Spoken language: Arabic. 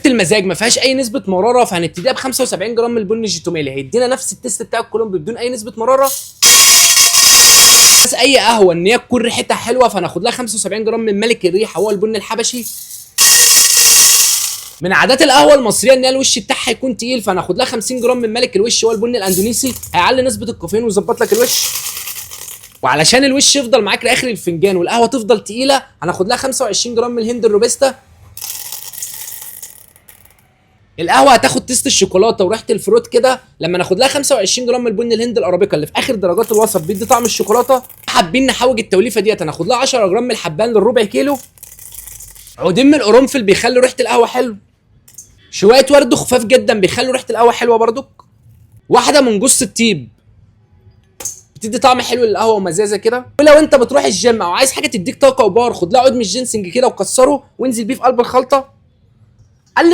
المزاج ما فيهاش اي نسبه مراره، فهنبتديها ب 75 جرام من البن الجيتوميلي، هيدينا نفس التيست بتاع الكولومبي بدون اي نسبه مراره. بس اي قهوه ان هي تكون ريحتها حلوه، فهناخد لها 75 جرام من ملك الريحه هو البن الحبشي. من عادات القهوه المصريه ان هي الوش بتاعها يكون تقيل، فهناخد لها 50 جرام من ملك الوش هو البن الاندونيسي، هيعلي نسبه الكافيين ويظبط لك الوش. وعلشان الوش يفضل معاك لاخر الفنجان والقهوه تفضل تقيله، هناخد لها 25 جرام من الهند الروبستا. القهوه هتاخد تيست الشوكولاته وريحه الفروت كده لما ناخد لها 25 جرام من البن الهند الارابيكا اللي في اخر درجات الوسط بيدي طعم الشوكولاته. حابين نحوج التوليفه ديت، هناخد لها 10 جرام من الحبان للربع كيلو. عودين من القرنفل بيخلوا ريحه القهوه حلو. شويه ورد خفاف جدا بيخلوا ريحه القهوه حلوه برضك. واحده من جوز الطيب بتدي طعم حلو للقهوه ومزازه كده. ولو انت بتروح الجيم او عايز حاجه تديك طاقه وباور، خد لها عود من الجينسنج كده وكسره وانزل بيه في قلب الخلطه.